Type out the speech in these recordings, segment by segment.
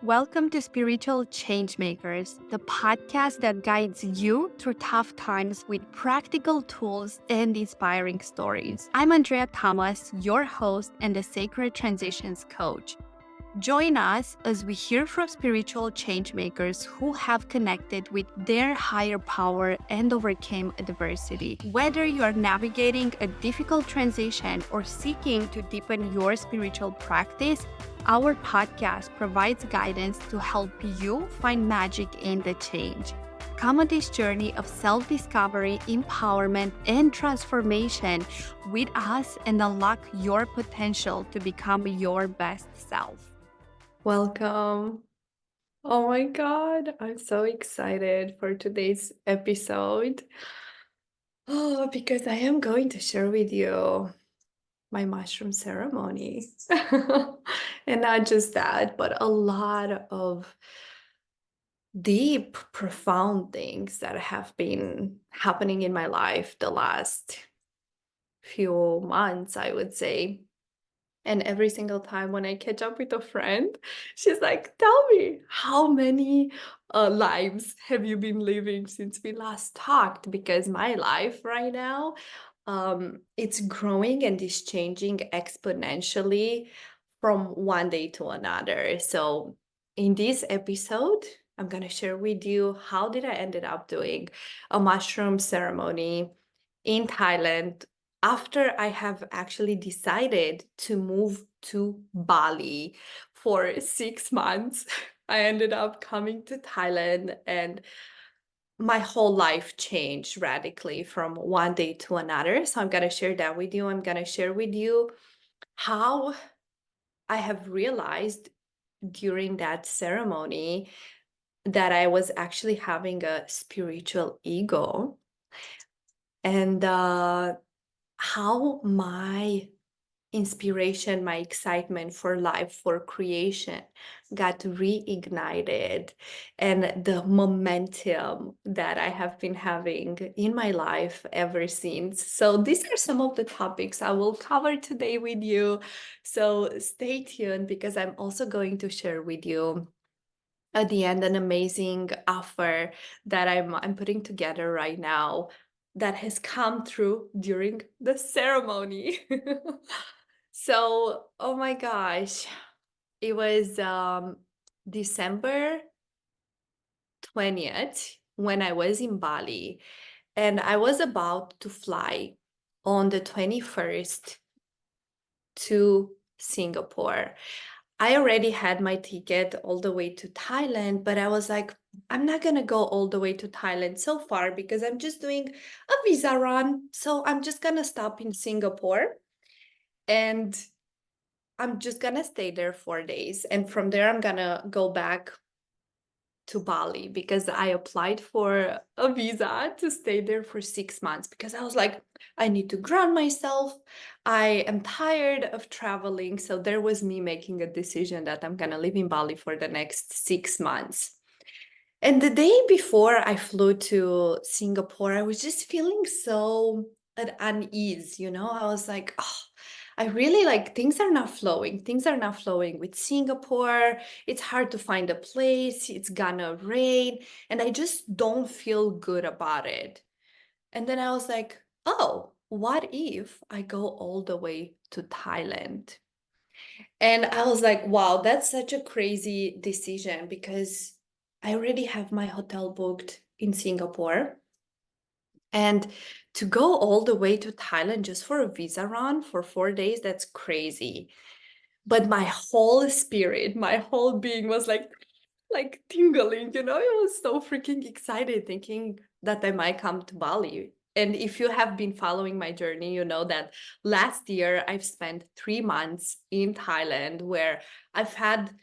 Welcome to Spiritual Changemakers, the podcast that guides you through tough times with practical tools and inspiring stories. I'm Andrea Thomas, your host and the Sacred Transitions Coach. Join us as we hear from spiritual changemakers who have connected with their higher power and overcame adversity. Whether you are navigating a difficult transition or seeking to deepen your spiritual practice, our podcast provides guidance to help you find magic in the change. Come on this journey of self-discovery, empowerment, and transformation with us and unlock your potential to become your best self. Welcome. Oh my God, I'm so excited for today's episode. Oh, because I am going to share with you my mushroom ceremony. And not just that, but a lot of deep, profound things that have been happening in my life the last few months, I would say. And every single time when I catch up with a friend, she's like, tell me, how many lives have you been living since we last talked? Because my life right now, it's growing and is changing exponentially from one day to another. So in this episode, I'm going to share with you how did I ended up doing a mushroom ceremony in Thailand after I have actually decided to move to Bali for 6 months. I ended up coming to Thailand and my whole life changed radically from one day to another. So I'm going to share that with you. I'm going to share with you how I have realized during that ceremony that I was actually having a spiritual ego and how my inspiration, my excitement for life, for creation got reignited, and the momentum that I have been having in my life ever since. So, these are some of the topics I will cover today with you. So, stay tuned because I'm also going to share with you at the end an amazing offer that I'm putting together right now that has come through during the ceremony. So, oh my gosh, it was December 20th when I was in Bali, and I was about to fly on the 21st to Singapore. I already had my ticket all the way to Thailand, but I was like, I'm not going to go all the way to Thailand so far because I'm just doing a visa run. So I'm just going to stop in Singapore and I'm just going to stay there 4 days. And from there, I'm going to go back to Bali because I applied for a visa to stay there for 6 months because I was like, I need to ground myself. I am tired of traveling. So there was me making a decision that I'm going to live in Bali for the next 6 months. And the day before I flew to Singapore, I was just feeling so at unease, I was like, oh, I really like things are not flowing. Things are not flowing with Singapore. It's hard to find a place. It's gonna rain. And I just don't feel good about it. And then I was like, oh, what if I go all the way to Thailand? And I was like, wow, that's such a crazy decision because I already have my hotel booked in Singapore. And to go all the way to Thailand just for a visa run for 4 days, that's crazy. But my whole spirit, my whole being was like tingling, it was so freaking excited thinking that I might come to Bali. And if you have been following my journey, you know that last year I've spent 3 months in Thailand where I've had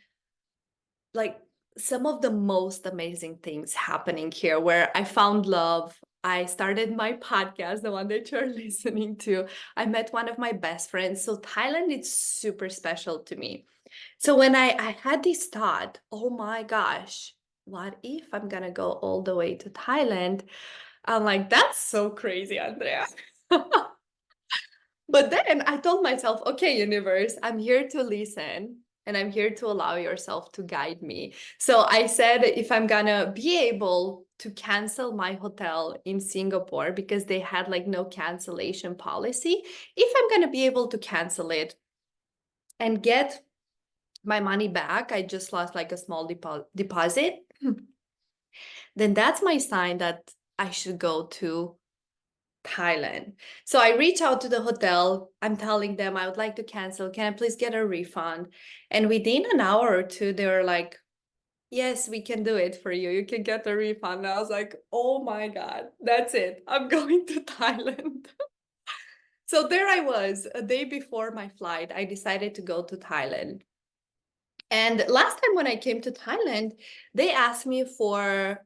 like some of the most amazing things happening here, where I found love. I started my podcast, the one that you're listening to. I met one of my best friends. So Thailand is super special to me. So when I had this thought, oh my gosh, what if I'm gonna go all the way to Thailand? I'm like, that's so crazy, Andrea. But then I told myself, okay, universe, I'm here to listen. and I'm here to allow yourself to guide me. So I said, if I'm gonna be able to cancel my hotel in Singapore because they had like no cancellation policy, if I'm gonna be able to cancel it and get my money back, I just lost like a small deposit, then that's my sign that I should go to Thailand. So I reach out to the hotel. I'm telling them I would like to cancel. Can I please get a refund? And within an hour or two, they were like, yes, we can do it for you. You can get a refund. And I was like, oh my God, that's it. I'm going to Thailand. So there I was, a day before my flight. I decided to go to Thailand. And last time when I came to Thailand, they asked me for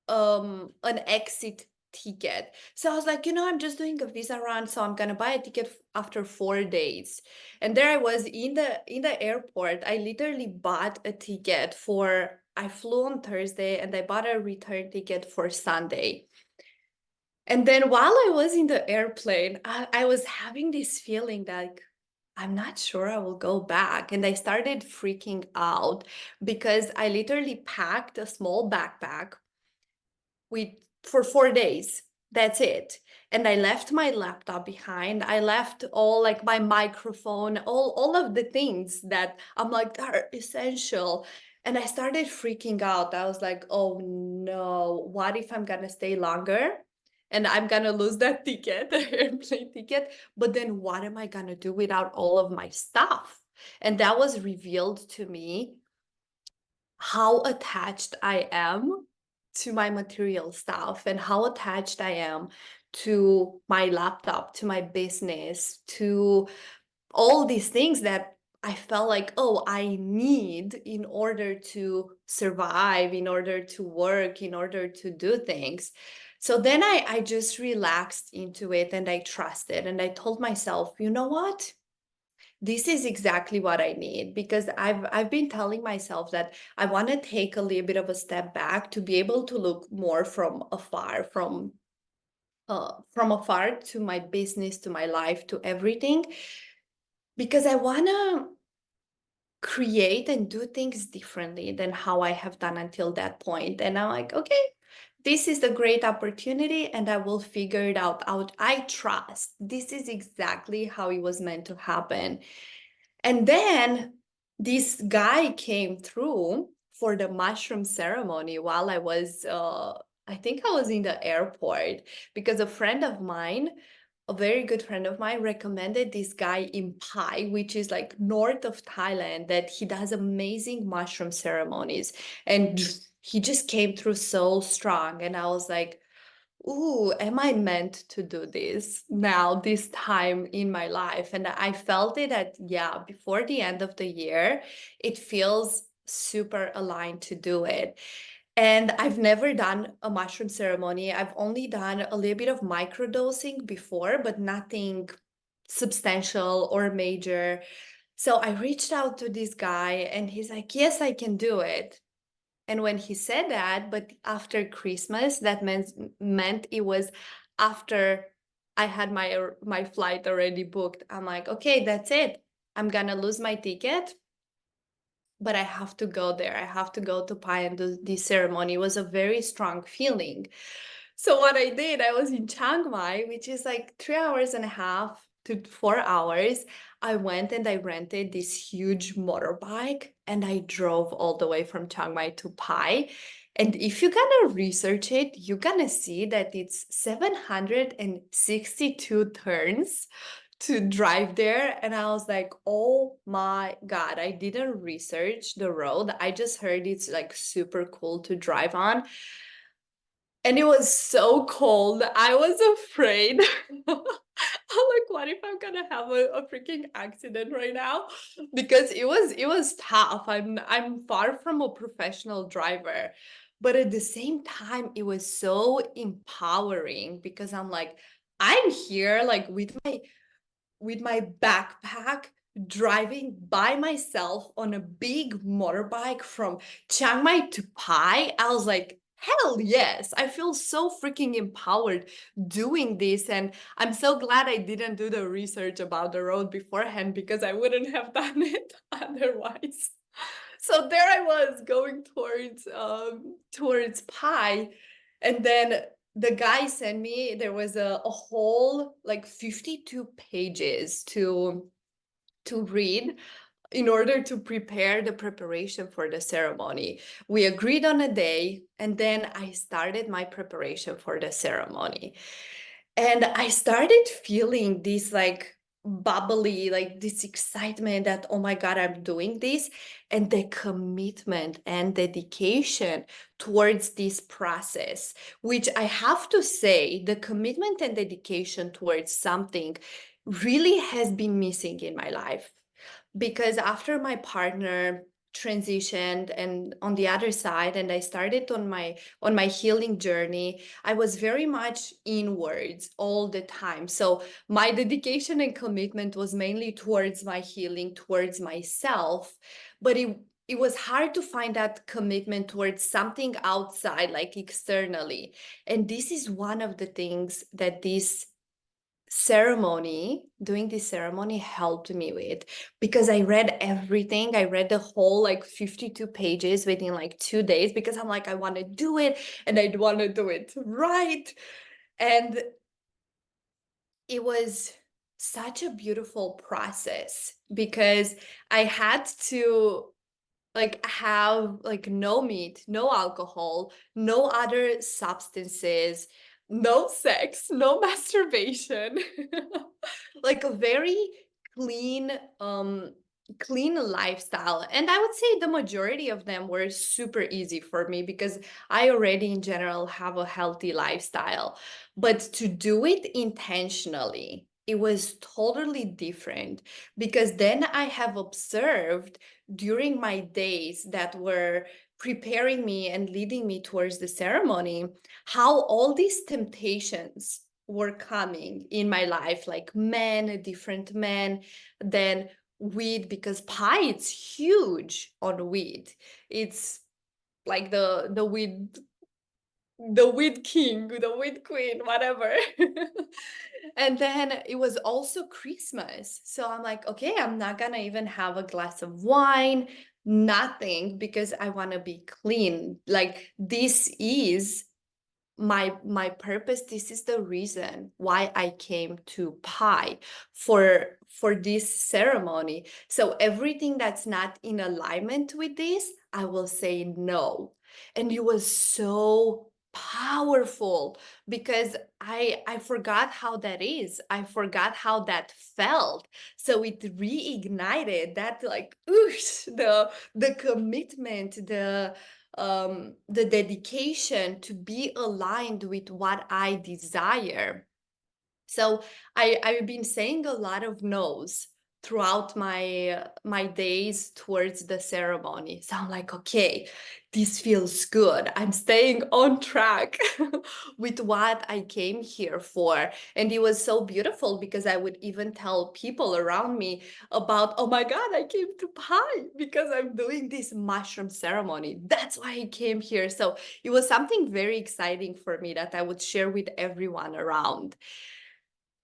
an exit ticket. So I was like, I'm just doing a visa run, so I'm gonna buy a ticket after 4 days. And there I was in the airport. I literally bought a ticket for, I flew on Thursday and I bought a return ticket for Sunday. And then while I was in the airplane, I was having this feeling that I'm not sure I will go back. And I started freaking out because I literally packed a small backpack for 4 days. That's it. And I left my laptop behind. I left all like my microphone, all of the things that I'm like are essential. And I started freaking out. I was like, oh no, what if I'm gonna stay longer? And I'm gonna lose that ticket, the airplane ticket. But then what am I gonna do without all of my stuff? And that was revealed to me how attached I am to my material stuff and how attached I am to my laptop, to my business, to all these things that I felt like, oh, I need in order to survive, in order to work, in order to do things. So then I just relaxed into it and I trusted and I told myself, you know what? This is exactly what I need, because I've been telling myself that I want to take a little bit of a step back to be able to look more from afar to my business, to my life, to everything, because I want to create and do things differently than how I have done until that point. And I'm like, okay, this is a great opportunity and I will figure it out. I trust this is exactly how it was meant to happen. And then this guy came through for the mushroom ceremony while I think I was in the airport, because a friend of mine, a very good friend of mine, recommended this guy in Pai, which is like north of Thailand, that he does amazing mushroom ceremonies. And he just came through so strong. And I was like, ooh, am I meant to do this now, this time in my life? And I felt it at, yeah, before the end of the year, it feels super aligned to do it. And I've never done a mushroom ceremony. I've only done a little bit of microdosing before, but nothing substantial or major. So I reached out to this guy and he's like, yes, I can do it. And when he said that, but after Christmas, that meant it was after I had my flight already booked. I'm like, okay, that's it. I'm gonna lose my ticket, but I have to go there. I have to go to Pai and do this ceremony. It was a very strong feeling. So what I did, I was in Chiang Mai, which is like 3.5 hours to 4 hours. I went and I rented this huge motorbike and I drove all the way from Chiang Mai to Pai. And if you're gonna research it, you're gonna see that it's 762 turns to drive there. And I was like, oh my God, I didn't research the road. I just heard it's like super cool to drive on. And it was so cold. I was afraid. I'm like, what if I'm gonna have a freaking accident right now? Because it was tough. I'm far from a professional driver. But at the same time, it was so empowering because I'm like, I'm here like with my backpack driving by myself on a big motorbike from Chiang Mai to Pai. I was like, hell yes, I feel so freaking empowered doing this. And I'm so glad I didn't do the research about the road beforehand, because I wouldn't have done it otherwise. So there I was going towards pi, and then the guy sent me, there was a whole like 52 pages to read in order to prepare the preparation for the ceremony. We agreed on a day, and then I started my preparation for the ceremony. And I started feeling this like bubbly, like this excitement that, oh my God, I'm doing this. And the commitment and dedication towards this process, which I have to say, the commitment and dedication towards something really has been missing in my life. Because after my partner transitioned and on the other side, and I started on my healing journey, I was very much inwards all the time. So my dedication and commitment was mainly towards my healing, towards myself, but it was hard to find that commitment towards something outside, like externally. And this is one of the things that doing this ceremony helped me with, because I read everything. I read the whole like 52 pages within like 2 days, because I'm like, I want to do it and I want to do it right. And it was such a beautiful process, because I had to like have like no meat, no alcohol, no other substances, no sex, no masturbation. Like a very clean clean lifestyle. And I would say the majority of them were super easy for me, because I already in general have a healthy lifestyle. But to do it intentionally, it was totally different, because then I have observed during my days that were preparing me and leading me towards the ceremony, how all these temptations were coming in my life, like men, different men, then weed, because pie, it's huge on weed. It's like the weed king, the weed queen, whatever. And then it was also Christmas. So I'm like, okay, I'm not gonna even have a glass of wine, nothing, because I want to be clean. Like this is my purpose. This is the reason why I came to pi for this ceremony. So everything that's not in alignment with this, I will say no. And it was so powerful, because I forgot how that is. I forgot how that felt. So it reignited that like oosh, the commitment, the dedication to be aligned with what I desire. So I've been saying a lot of no's throughout my days towards the ceremony. So I'm like, okay, this feels good. I'm staying on track with what I came here for. And it was so beautiful, because I would even tell people around me about, oh my God, I came to Pi because I'm doing this mushroom ceremony. That's why I came here. So it was something very exciting for me that I would share with everyone around.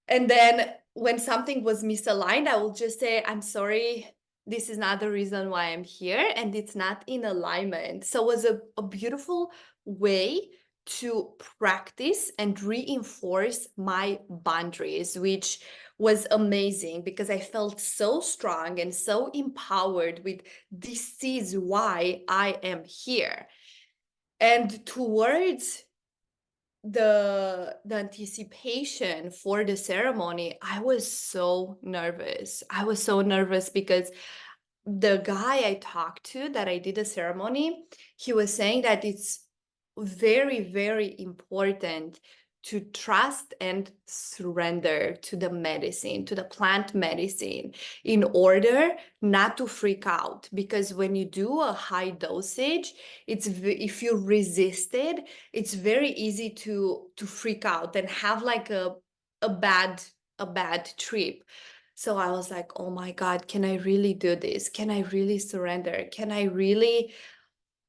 And then when something was misaligned, I will just say, I'm sorry, this is not the reason why I'm here, and it's not in alignment. So it was a beautiful way to practice and reinforce my boundaries, which was amazing, because I felt so strong and so empowered with this is why I am here. And towards the anticipation for the ceremony, I was so nervous. I was so nervous, because the guy I talked to that I did a ceremony, he was saying that it's very, very important to trust and surrender to the medicine, to the plant medicine, in order not to freak out. Because when you do a high dosage, if you resist it, it's very easy to freak out and have like a bad a bad trip. So I was like, oh my God, can I really do this? Can I really surrender? Can I really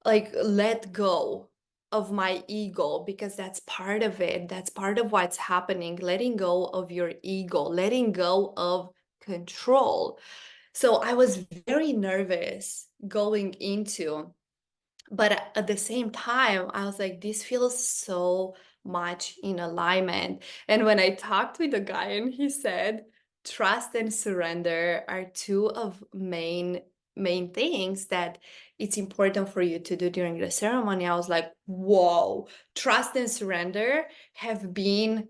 like let go? of my ego, because that's part of it. That's part of what's happening. Letting go of your ego, letting go of control. So I was very nervous going into, but at the same time, I was like, this feels so much in alignment. And when I talked with the guy and he said, trust and surrender are two of main things that it's important for you to do during the ceremony. I was like, whoa, trust and surrender has been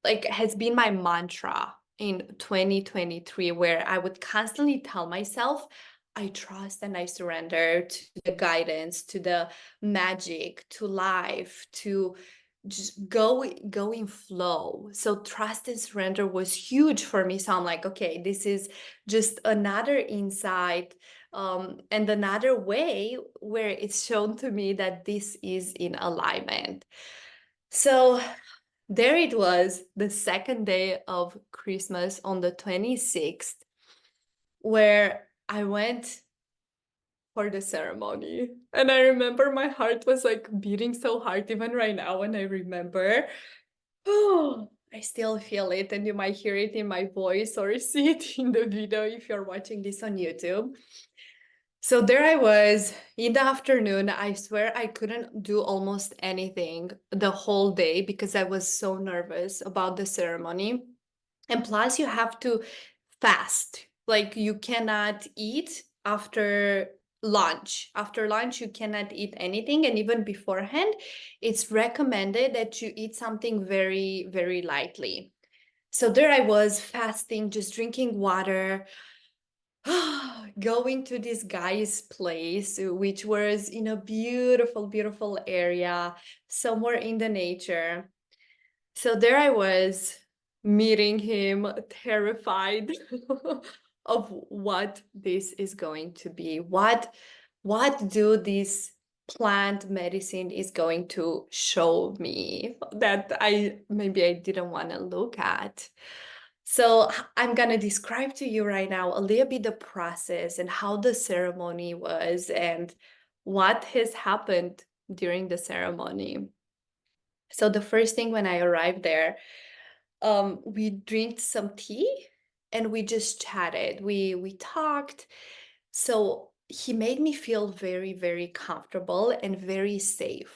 my mantra in 2023, where I would constantly tell myself, I trust and I surrender to the guidance, to the magic, to life, to just go in flow. So trust and surrender was huge for me. So I'm like, okay, this is just another insight, and another way where it's shown to me that this is in alignment. So there it was, the second day of Christmas on the 26th, where I went for the ceremony. And I remember my heart was like beating so hard, even right now when I remember. Oh, I still feel it, and you might hear it in my voice or see it in the video if you're watching this on YouTube. So there I was in the afternoon. I swear I couldn't do almost anything the whole day because I was so nervous about the ceremony. And plus, you have to fast. Like, you cannot eat after lunch. After lunch, you cannot eat anything. And even beforehand, it's recommended that you eat something very, very lightly. So there I was fasting, just drinking water, going to this guy's place, which was in a beautiful, beautiful area, somewhere in the nature. So there I was meeting him, terrified of what this is going to be. What do this plant medicine is going to show me that I didn't want to look at. So I'm going to describe to you right now a little bit the process and how the ceremony was and what has happened during the ceremony. So the first thing when I arrived there, we drank some tea and we just chatted. We talked. So he made me feel very, very comfortable and very safe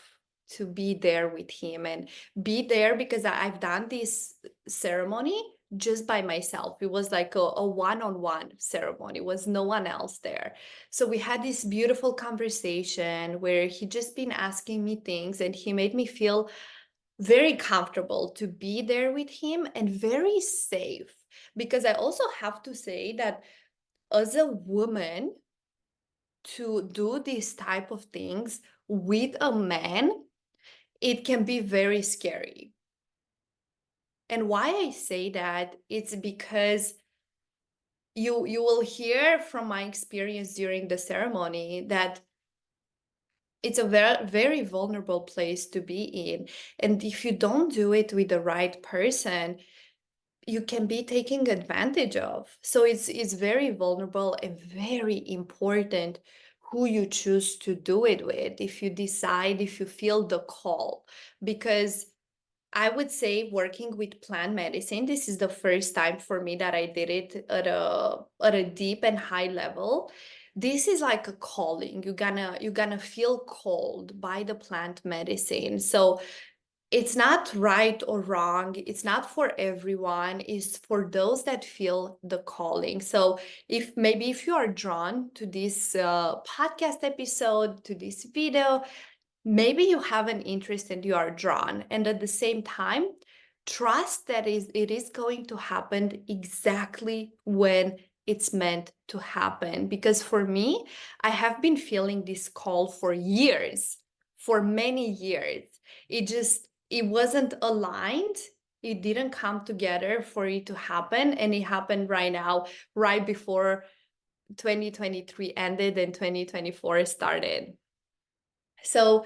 to be there with him and be there, because I've done this ceremony just by myself. It was like a one-on-one ceremony. It was no one else there. So we had this beautiful conversation where he just been asking me things, and he made me feel very comfortable to be there with him and very safe. Because I also have to say that as a woman, to do these type of things with a man, it can be very scary. And why I say that, it's because you will hear from my experience during the ceremony that it's a very, very vulnerable place to be in. And if you don't do it with the right person, you can be taken advantage of. So it's very vulnerable and very important who you choose to do it with, if you feel the call. Because I would say, working with plant medicine, this is the first time for me that I did it at a deep and high level. This is like a calling. You're gonna feel called by the plant medicine. So it's not right or wrong. It's not for everyone. It's for those that feel the calling. So if you are drawn to this podcast episode, to this video, maybe you have an interest and you are drawn. And at the same time, trust that it is going to happen exactly when it's meant to happen. Because for me, I have been feeling this call for years, for many years. It wasn't aligned. It didn't come together for it to happen. And it happened right now, right before 2023 ended and 2024 started. So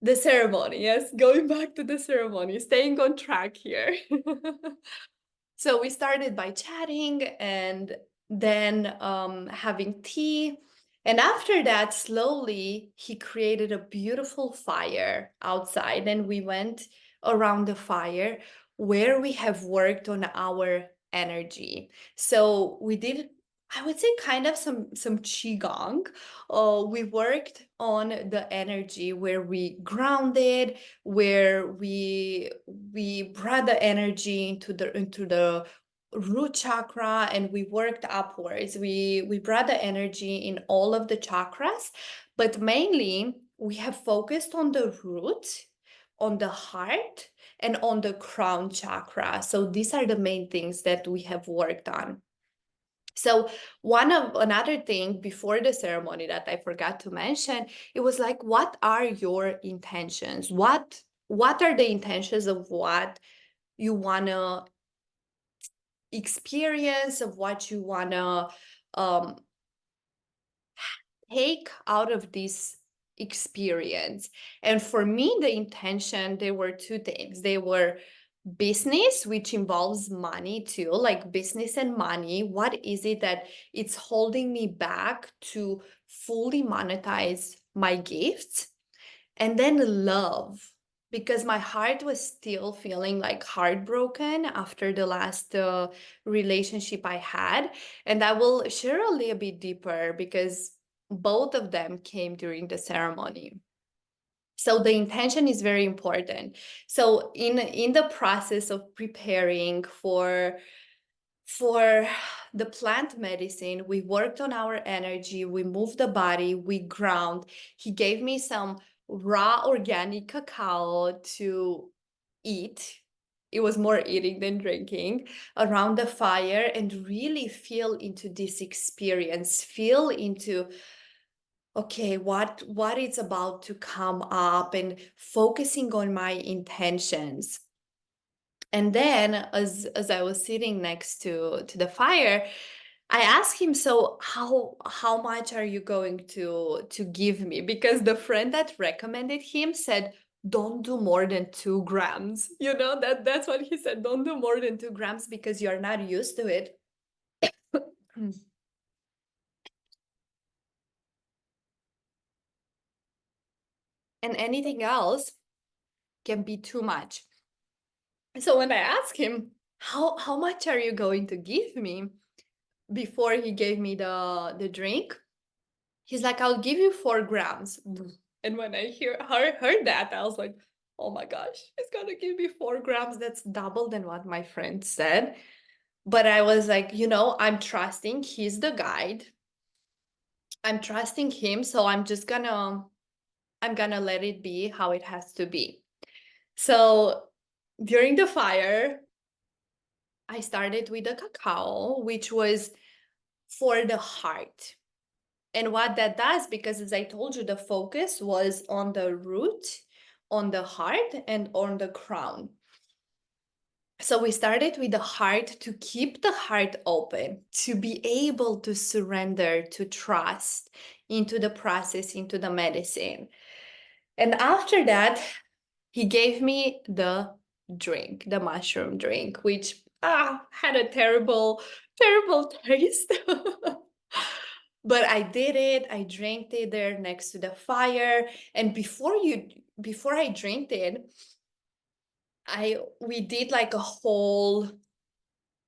the ceremony, yes, going back to the ceremony, staying on track here. So we started by chatting and then having tea. And after that, slowly, he created a beautiful fire outside, and we went around the fire where we have worked on our energy. So we did, I would say, kind of some qigong. We worked on the energy where we grounded, where we brought the energy into the root chakra, and we worked upwards. We brought the energy in all of the chakras, but mainly we have focused on the root, on the heart, and on the crown chakra. So these are the main things that we have worked on. So another thing before the ceremony that I forgot to mention, it was like, what are your intentions? What are the intentions of what you wanna experience, of what you want to um, take out of this experience? And for me, the intention, there were two things. They were business, which involves money too, like business and money. What is it that it's holding me back to fully monetize my gifts? And then love, because my heart was still feeling like heartbroken after the last relationship I had. And I will share a little bit deeper because both of them came during the ceremony. So the intention is very important. So in the process of preparing for the plant medicine, we worked on our energy, we moved the body, we ground. He gave me some raw organic cacao to eat. It was more eating than drinking around the fire, and really feel into this experience, feel into, okay, what is about to come up, and focusing on my intentions. And then as I was sitting next to the fire, I asked him, so how much are you going to give me? Because the friend that recommended him said, don't do more than 2 grams. You know, that's what he said. Don't do more than 2 grams because you're not used to it. And anything else can be too much. So when I asked him, how much are you going to give me, before he gave me the drink, he's like, I'll give you 4 grams. And when I heard that, I was like, oh my gosh, he's gonna give me 4 grams. That's double than what my friend said. But I was like, I'm trusting, he's the guide. I'm trusting him, so I'm gonna let it be how it has to be. So during the fire, I started with the cacao, which was for the heart. And what that does, because as I told you, the focus was on the root, on the heart, and on the crown. So we started with the heart, to keep the heart open, to be able to surrender, to trust into the process, into the medicine. And after that, he gave me the drink, the mushroom drink, which had a terrible, terrible taste. But I did it. I drank it there next to the fire. And before I drank it, we did like a whole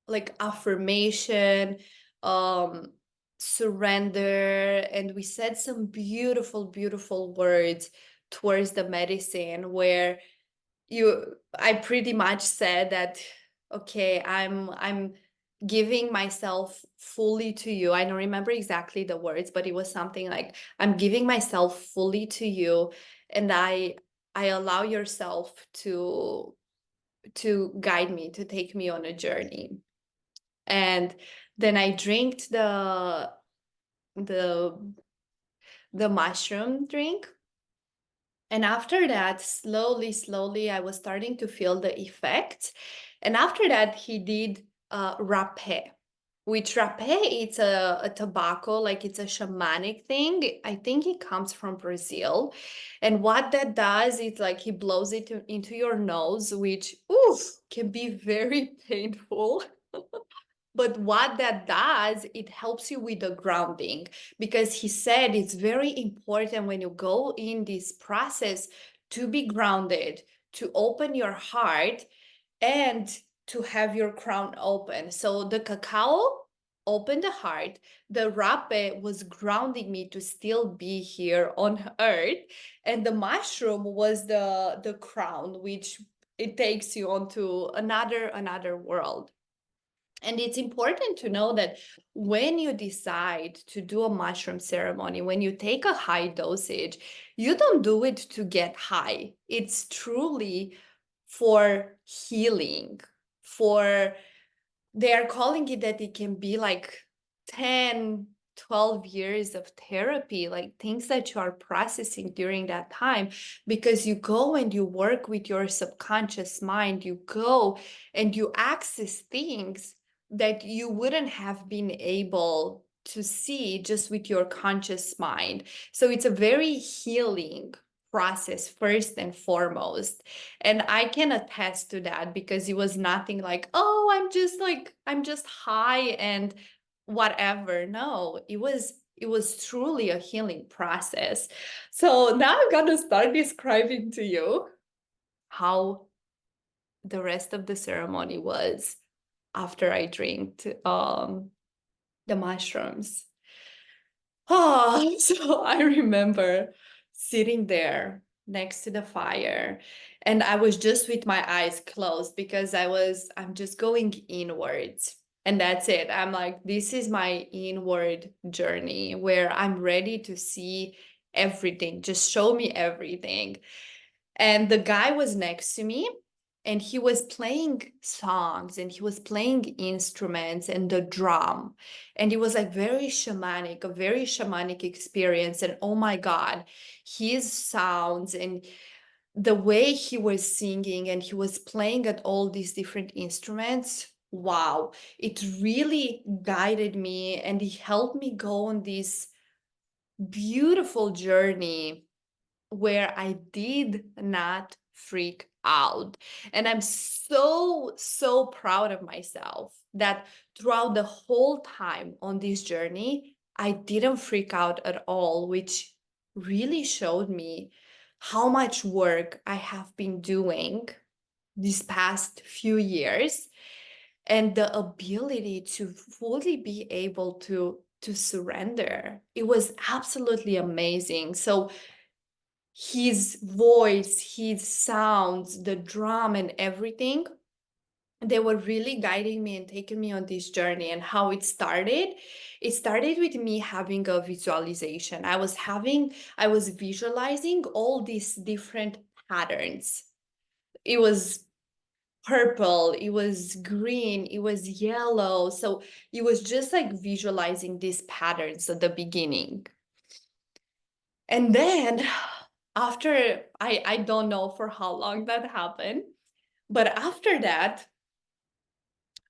like affirmation, um, surrender, and we said some beautiful, beautiful words towards the medicine, where I pretty much said that, okay, I'm giving myself fully to you. I don't remember exactly the words, but it was something like, I'm giving myself fully to you, and I allow yourself to guide me, to take me on a journey. And then I drank the the mushroom drink. And after that, slowly, slowly, I was starting to feel the effects. And after that, he did rapé, which rapé, it's a tobacco, like it's a shamanic thing. I think it comes from Brazil. And what that does, it's like he blows it into your nose, which, oof, can be very painful. But what that does, it helps you with the grounding, because he said it's very important when you go in this process to be grounded, to open your heart, and to have your crown open. So the cacao opened the heart. The rape was grounding me to still be here on earth. And the mushroom was the crown, which it takes you onto another world. And it's important to know that when you decide to do a mushroom ceremony, when you take a high dosage, you don't do it to get high. It's truly for healing, for they are calling it that it can be like 10, 12 years of therapy, like things that you are processing during that time, because you go and you work with your subconscious mind. You go and you access things that you wouldn't have been able to see just with your conscious mind. So it's a very healing process first and foremost. And I can attest to that, because it was nothing like, oh, I'm just high and whatever. No, it was truly a healing process. So now I'm gonna start describing to you how the rest of the ceremony was after I drank the mushrooms. Oh, so I remember sitting there next to the fire, and I was just with my eyes closed, because I'm just going inwards. And that's it. I'm like, this is my inward journey where I'm ready to see everything. Just show me everything. And the guy was next to me, and he was playing songs, and he was playing instruments and the drum. And it was like a very shamanic experience. And oh my God, his sounds and the way he was singing, and he was playing at all these different instruments. Wow, it really guided me, and he helped me go on this beautiful journey where I did not freak out. And I'm so, so proud of myself that throughout the whole time on this journey, I didn't freak out at all, which really showed me how much work I have been doing these past few years, and the ability to fully be able to surrender. It was absolutely amazing. So his voice, his sounds, the drum, and everything, they were really guiding me and taking me on this journey. And how it started with me having a visualization. I was visualizing all these different patterns. It was purple, it was green, it was yellow. So it was just like visualizing these patterns at the beginning. And then after, I don't know for how long that happened, but after that,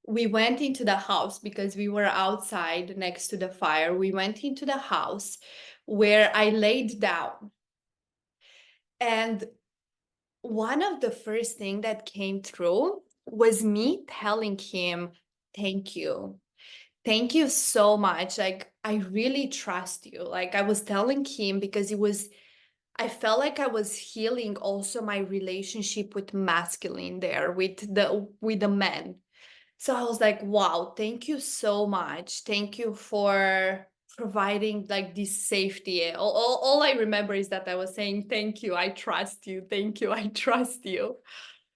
we went into the house, because we were outside next to the fire. We went into the house where I laid down. And one of the first thing that came through was me telling him, thank you. Thank you so much. Like, I really trust you. Like, I was telling him, because I felt like I was healing also my relationship with masculine there, with the men. So I was like, wow, thank you so much. Thank you for providing like this safety. All I remember is that I was saying, thank you, I trust you. Thank you, I trust you.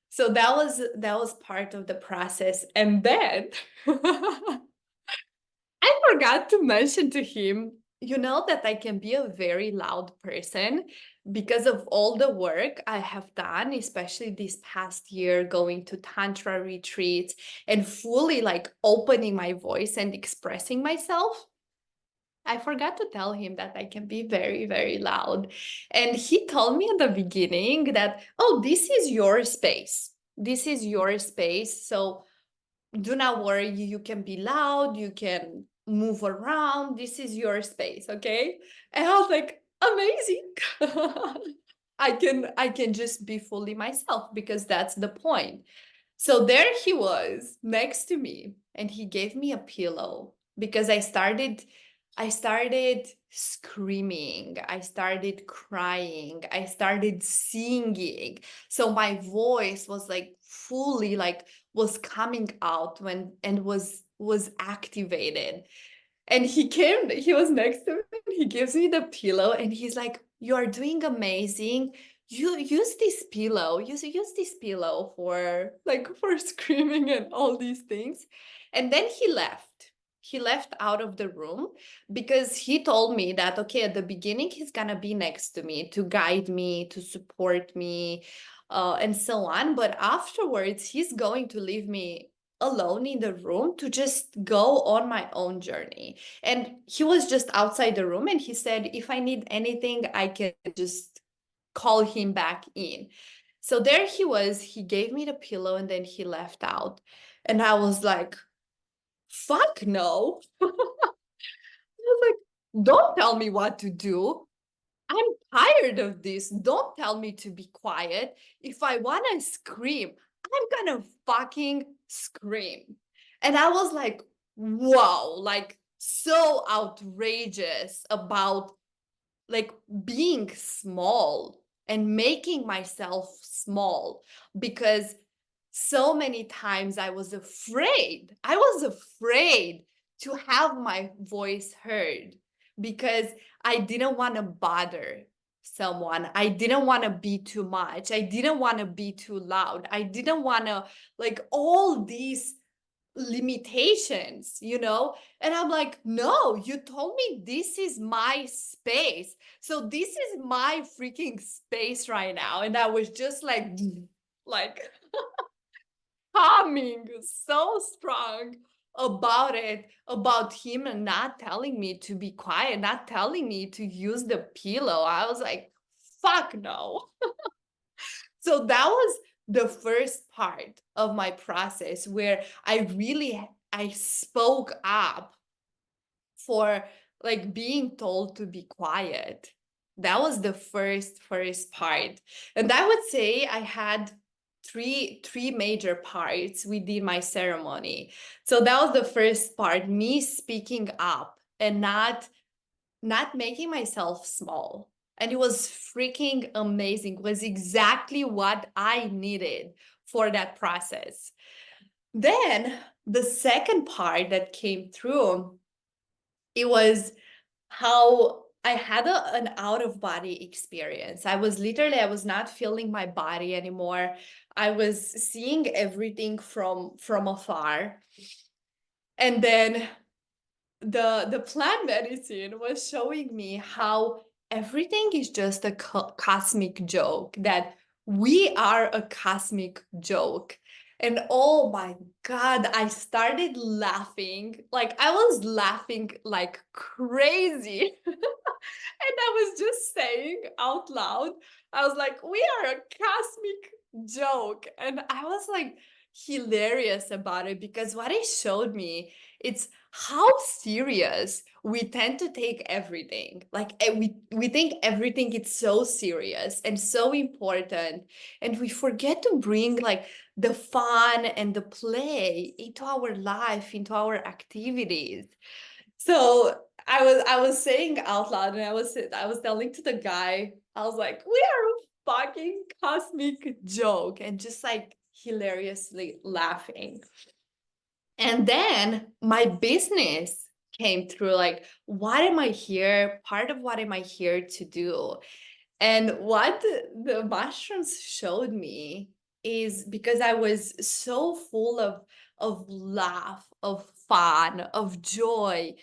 So that was part of the process. And then I forgot to mention to him, that I can be a very loud person because of all the work I have done, especially this past year, going to Tantra retreats and fully like opening my voice and expressing myself. I forgot to tell him that I can be very, very loud. And he told me at the beginning that, oh, this is your space. This is your space. So do not worry, you can be loud, you can move around, this is your space, okay? And I was like, amazing. I can just be fully myself, because that's the point. So there he was next to me, and he gave me a pillow because I started screaming, I started crying, I started singing. So my voice was like fully like was coming out when and was activated. And he was next to me, and he gives me the pillow and he's like, "You are doing amazing. You use this pillow for like for screaming and all these things." And then he left. He left out of the room because he told me that, okay, at the beginning, he's gonna be next to me to guide me, to support me, and so on. But afterwards, he's going to leave me alone in the room to just go on my own journey. And he was just outside the room and he said, if I need anything, I can just call him back in. So there he was, he gave me the pillow and then he left out. And I was like, fuck no. I was like, don't tell me what to do. I'm tired of this. Don't tell me to be quiet. If I want to scream, I'm gonna fucking scream. And I was like, wow, like so outrageous about like being small and making myself small because so many times I was afraid. I was afraid to have my voice heard because I didn't want to bother someone. I didn't want to be too much. I didn't want to be too loud. I didn't want to like all these limitations, you know? And I'm like, no, you told me this is my space. So this is my freaking space right now. And I was just like humming so strong about it, about him and not telling me to be quiet, not telling me to use the pillow. I was like, fuck no. So that was the first part of my process where I spoke up for like being told to be quiet. That was the first part. And I would say I had three major parts within my ceremony. So that was the first part, me speaking up and not making myself small. And it was freaking amazing. It was exactly what I needed for that process. Then the second part that came through, it was how I had an out of body experience. I was not feeling my body anymore. I was seeing everything from afar. And then the plant medicine was showing me how everything is just a cosmic joke, that we are a cosmic joke. And oh my God, I started laughing. Like I was laughing like crazy. And I was just saying out loud, I was like, we are a cosmic joke. And I was like hilarious about it because what it showed me, it's how serious we tend to take everything. Like we think everything is so serious and so important. And we forget to bring like the fun and the play into our life, into our activities. So I was saying out loud and I was telling to the guy, I was like, we are a fucking cosmic joke, and just like hilariously laughing. And then my business came through, like, what am I here? Part of what am I here to do? And what the mushrooms showed me is, because I was so full of laugh, of fun, of joy,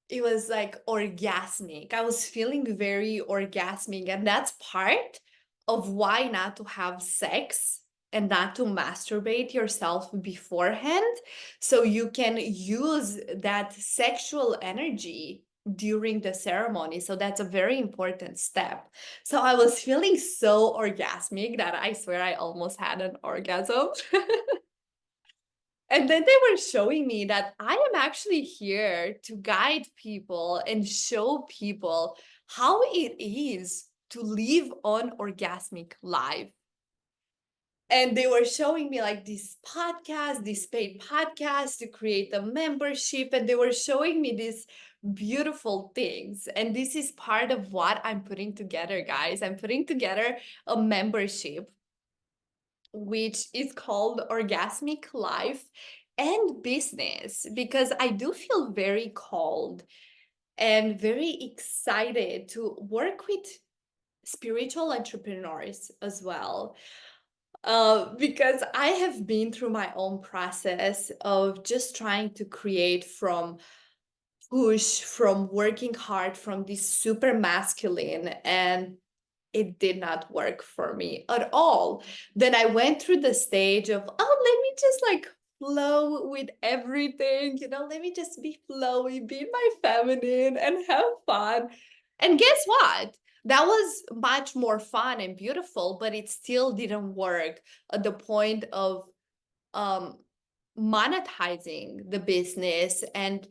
it was like orgasmic. I was feeling very orgasmic. And that's part of why not to have sex and not to masturbate yourself beforehand. So you can use that sexual energy during the ceremony. So that's a very important step. So I was feeling so orgasmic that I swear I almost had an orgasm. And then they were showing me that I am actually here to guide people and show people how it is to live an orgasmic life. And they were showing me like this podcast, this paid podcast to create a membership. And they were showing me these beautiful things. And this is part of what I'm putting together, guys. I'm putting together a membership, which is called Orgasmic Life and Business, because I do feel very called and very excited to work with spiritual entrepreneurs as well. Because I have been through my own process of just trying to create from push, from working hard, from this super masculine, and it did not work for me at all. Then I went through the stage of, oh, let me just like flow with everything, let me just be flowy, be my feminine and have fun. And guess what? That was much more fun and beautiful, but it still didn't work at the point of um monetizing the business and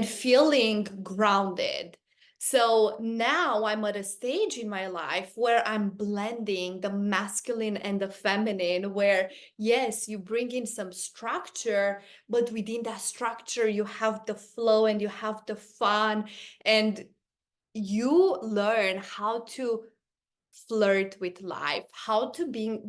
feeling grounded. So now I'm at a stage in my life where I'm blending the masculine and the feminine, where yes, you bring in some structure, but within that structure you have the flow and you have the fun, and you learn how to flirt with life, how to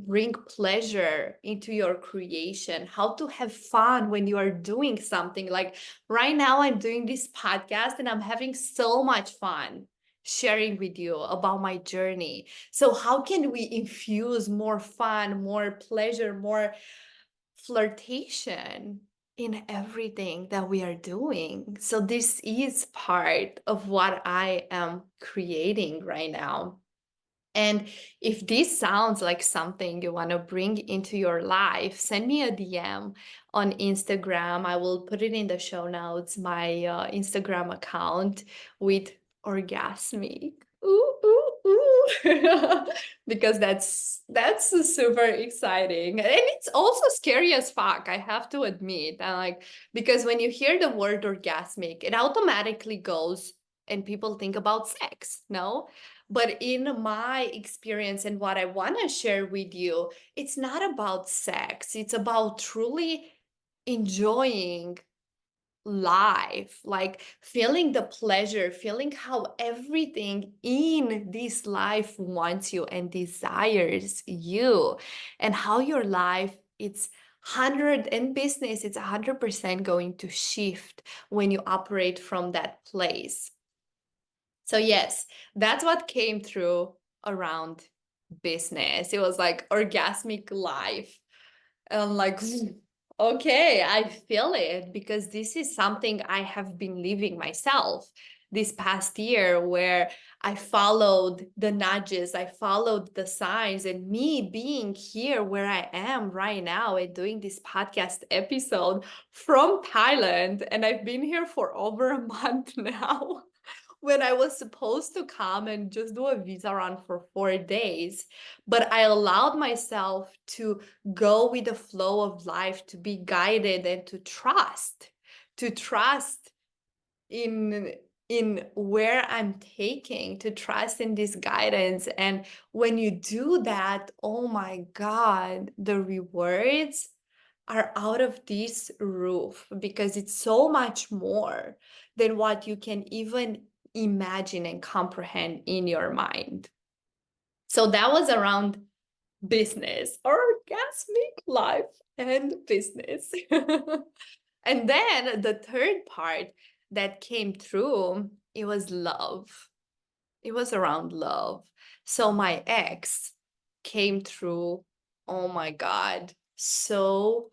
bring pleasure into your creation, how to have fun when you are doing something. Like right now, I'm doing this podcast and I'm having so much fun sharing with you about my journey. So, how can we infuse more fun, more pleasure, more flirtation in everything that we are doing? So, this is part of what I am creating right now. And if this sounds like something you want to bring into your life, send me a DM on Instagram. I will put it in the show notes, my Instagram account with Orgasmic. Ooh, ooh, ooh. Because that's super exciting. And it's also scary as fuck, I have to admit. I like, because when you hear the word orgasmic, it automatically goes and people think about sex, no? But in my experience and what I want to share with you, it's not about sex. It's about truly enjoying life, like feeling the pleasure, feeling how everything in this life wants you and desires you, and how your life, it's 100 in business, it's 100% going to shift when you operate from that place. So yes, that's what came through around business. It was like orgasmic life. And like, okay, I feel it, because this is something I have been living myself this past year, where I followed the nudges, I followed the signs, and me being here where I am right now and doing this podcast episode from Thailand. And I've been here for over a month now. When I was supposed to come and just do a visa run for 4 days. But I allowed myself to go with the flow of life, to be guided and to trust in where I'm taking, to trust in this guidance. And when you do that, oh my God, the rewards are out of this roof, because it's so much more than what you can even imagine and comprehend in your mind. So that was around business, orgasmic life and business. And then the third part that came through, it was love. It was around love. So my ex came through, oh my God, so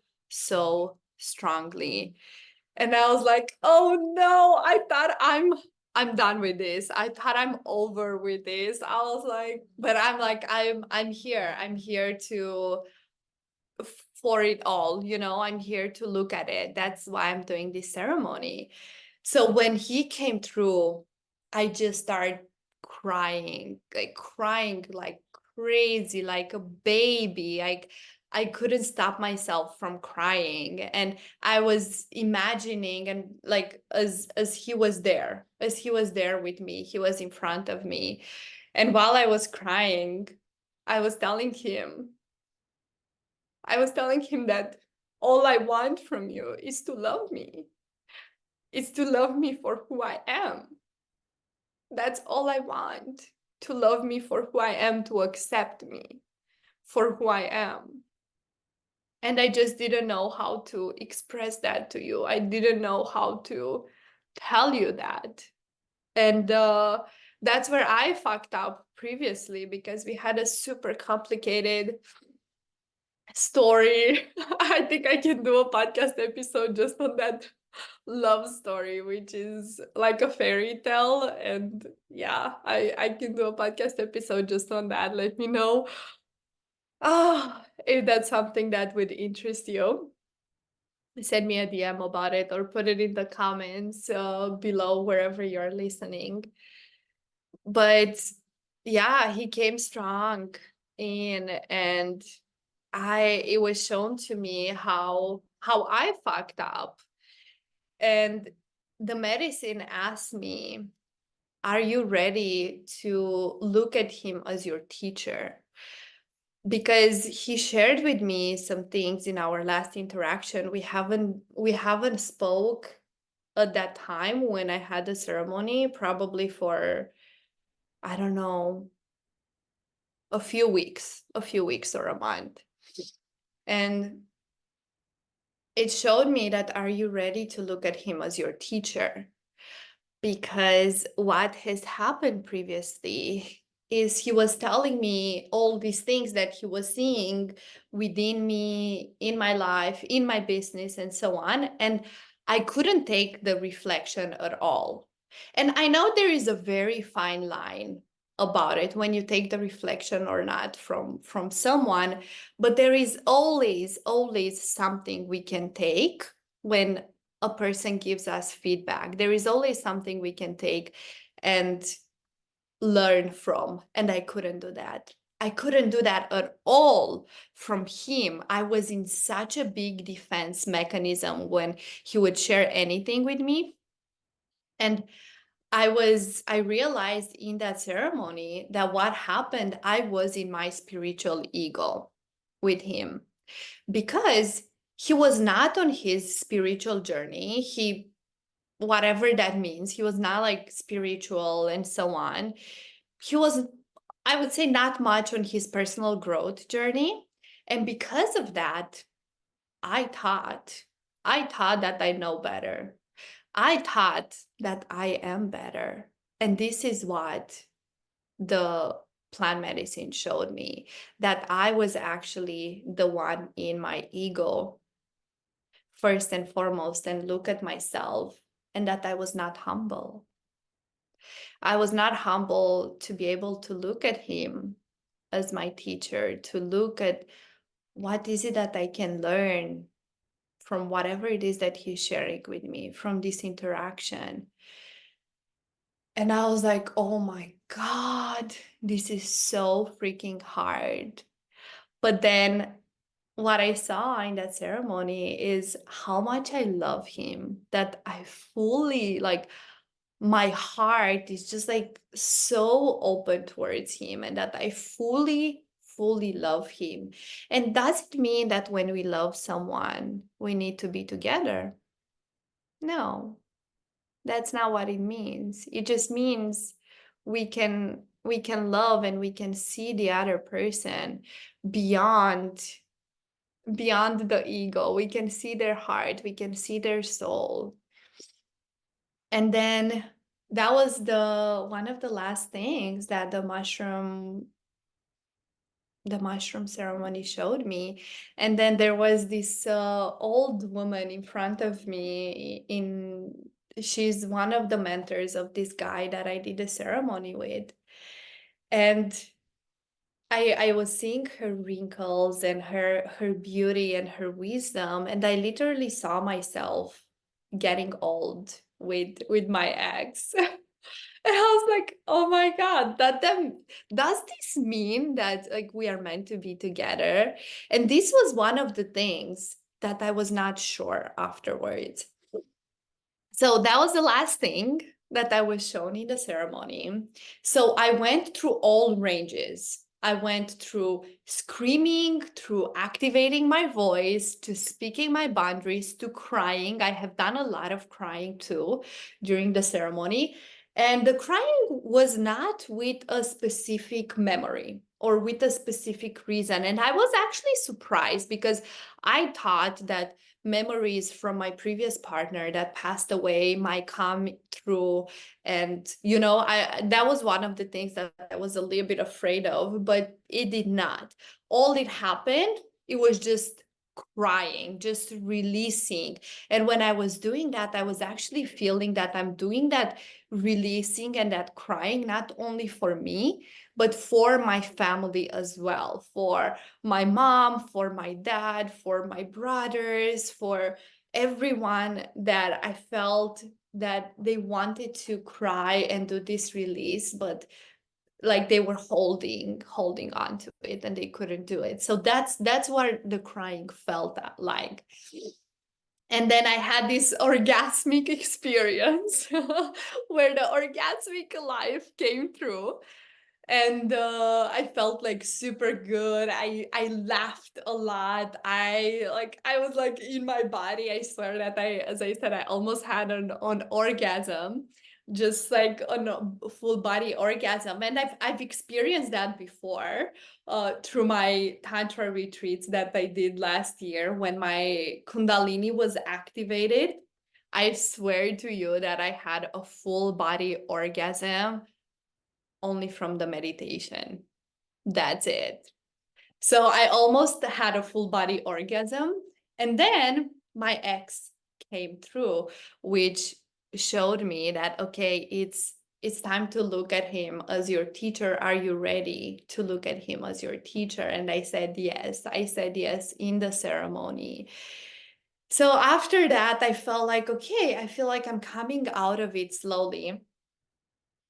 strongly. And I was like, oh no, I thought I'm done with this. I thought I'm over with this. I was like, but I'm like, I'm here. I'm here to for it all, I'm here to look at it. That's why I'm doing this ceremony. So when he came through, I just started crying like crazy, like a baby. Like I couldn't stop myself from crying. And I was imagining, and like as he was there, with me, he was in front of me. And while I was crying, I was telling him, I was telling him that all I want from you is to love me. It's to love me for who I am. That's all I want. To love me for who I am, to accept me for who I am. And I just didn't know how to express that to you. I didn't know how to tell you that. And that's where I fucked up previously, because we had a super complicated story. I think I can do a podcast episode just on that love story, which is like a fairy tale. And yeah, I can do a podcast episode just on that. Let me know if that's something that would interest you. Send me a DM about it, or put it in the comments below wherever you're listening. But yeah, he came strong in, and it was shown to me how I fucked up. And the medicine asked me, are you ready to look at him as your teacher? Because he shared with me some things in our last interaction. We haven't spoke at that time when I had the ceremony, probably for, I don't know, a few weeks or a month. And it showed me that, are you ready to look at him as your teacher? Because what has happened previously is he was telling me all these things that he was seeing within me, in my life, in my business, and so on. And I couldn't take the reflection at all. And I know there is a very fine line about it, when you take the reflection or not from someone, but there is always something we can take when a person gives us feedback. There is always something we can take and learn from. And I couldn't do that. I couldn't do that at all from him. I was in such a big defense mechanism when he would share anything with me. And I realized in that ceremony that what happened, I was in my spiritual ego with him, because he was not on his spiritual journey. Whatever that means, he was not like spiritual and so on. He was, I would say, not much on his personal growth journey. And because of that, I thought, that I know better. I thought that I am better. And this is what the plant medicine showed me, that I was actually the one in my ego first and foremost, and look at myself, and that I was not humble. I was not humble to be able to look at him as my teacher, to look at what is it that I can learn from whatever it is that he's sharing with me, from this interaction. And I was like, oh my God, this is so freaking hard. But then what I saw in that ceremony is how much I love him, that I fully, like, my heart is just like so open towards him, and that I fully love him. And does it mean that when we love someone, we need to be together? No, that's not what it means. It just means we can love, and we can see the other person beyond the ego. We can see their heart, we can see their soul. And then that was the one of the last things that the mushroom ceremony showed me. And then there was this old woman in front of me. She's one of the mentors of this guy that I did a ceremony with. And I was seeing her wrinkles and her beauty and her wisdom, and I literally saw myself getting old with my ex. And I was like, oh my God, does this mean that, like, we are meant to be together? And this was one of the things that I was not sure afterwards. So that was the last thing that I was shown in the ceremony. So I went through all ranges. I went through screaming, through activating my voice, to speaking my boundaries, to crying. I have done a lot of crying too during the ceremony. And the crying was not with a specific memory or with a specific reason. And I was actually surprised because I thought that memories from my previous partner that passed away might come through. And I that was one of the things that I was a little bit afraid of, but it did not. All it happened, it was just crying, just releasing. And when I was doing that, I was actually feeling that I'm doing that releasing and that crying not only for me, but for my family as well, for my mom, for my dad, for my brothers, for everyone that I felt that they wanted to cry and do this release, but like they were holding on to it and they couldn't do it. So that's what the crying felt like. And then I had this orgasmic experience where the orgasmic life came through. And I felt like super good. I laughed a lot. I was like in my body. I swear that as I said, I almost had an orgasm, just like a full body orgasm. And I've experienced that before through my tantra retreats that I did last year when my kundalini was activated. I swear to you that I had a full body orgasm only from the meditation. That's it. So I almost had a full body orgasm. And then my ex came through, which showed me that, okay, it's time to look at him as your teacher. Are you ready to look at him as your teacher? And I said yes. I said yes in the ceremony. So after that, I felt like, okay, I feel like I'm coming out of it slowly.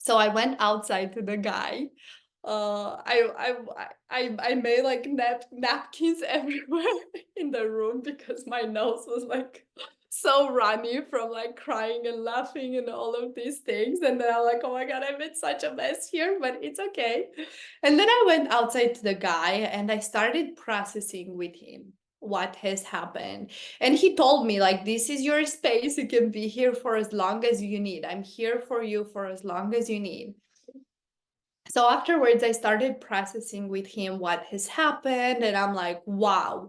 So I went outside to the guy. I made like napkins everywhere in the room because my nose was like so runny from like crying and laughing and all of these things. And then I'm like, oh my God, I made such a mess here, but it's okay. And then I went outside to the guy and I started processing with him what has happened. And he told me, like, this is your space. You can be here for as long as you need. I'm here for you for as long as you need. So afterwards, I started processing with him what has happened. And I'm like, wow,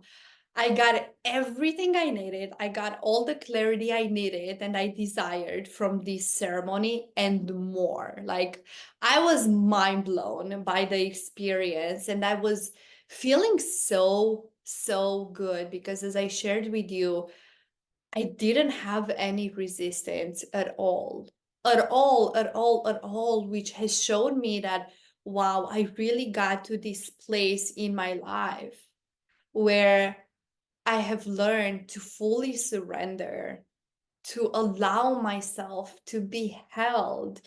I got everything I needed. I got all the clarity I needed and I desired from this ceremony and more. Like, I was mind blown by the experience and I was feeling so good because, as I shared with you, I didn't have any resistance at all, which has shown me that, wow, I really got to this place in my life where I have learned to fully surrender, to allow myself to be held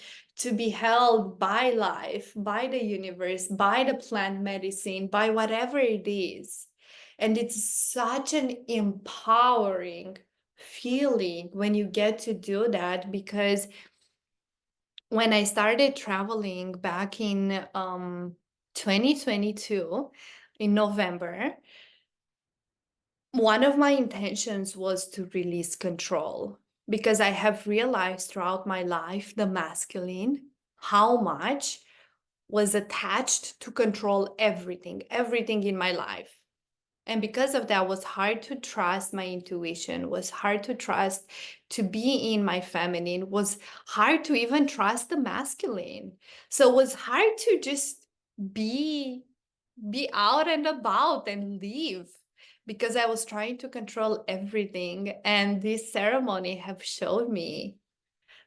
by life, by the universe, by the plant medicine, by whatever it is. And it's such an empowering feeling when you get to do that, because when I started traveling back in 2022 in November, one of my intentions was to release control, because I have realized throughout my life, the masculine, how much was attached to control everything in my life. And because of that, it was hard to trust my intuition, was hard to trust to be in my feminine, was hard to even trust the masculine. So it was hard to just be out and about and live, because I was trying to control everything. And this ceremony have showed me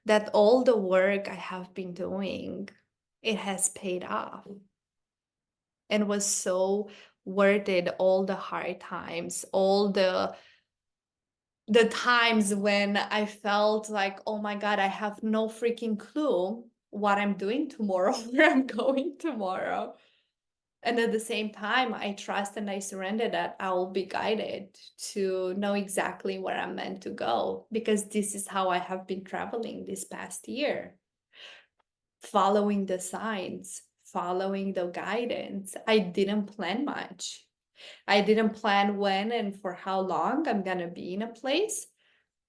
that all the work I have been doing, it has paid off and was so worth it. All the hard times, all the times when I felt like, oh my God, I have no freaking clue what I'm doing tomorrow, where I'm going tomorrow. And at the same time, I trust and I surrender that I will be guided to know exactly where I'm meant to go, because this is how I have been traveling this past year, following the signs, following the guidance. I didn't plan much. I didn't plan when and for how long I'm going to be in a place.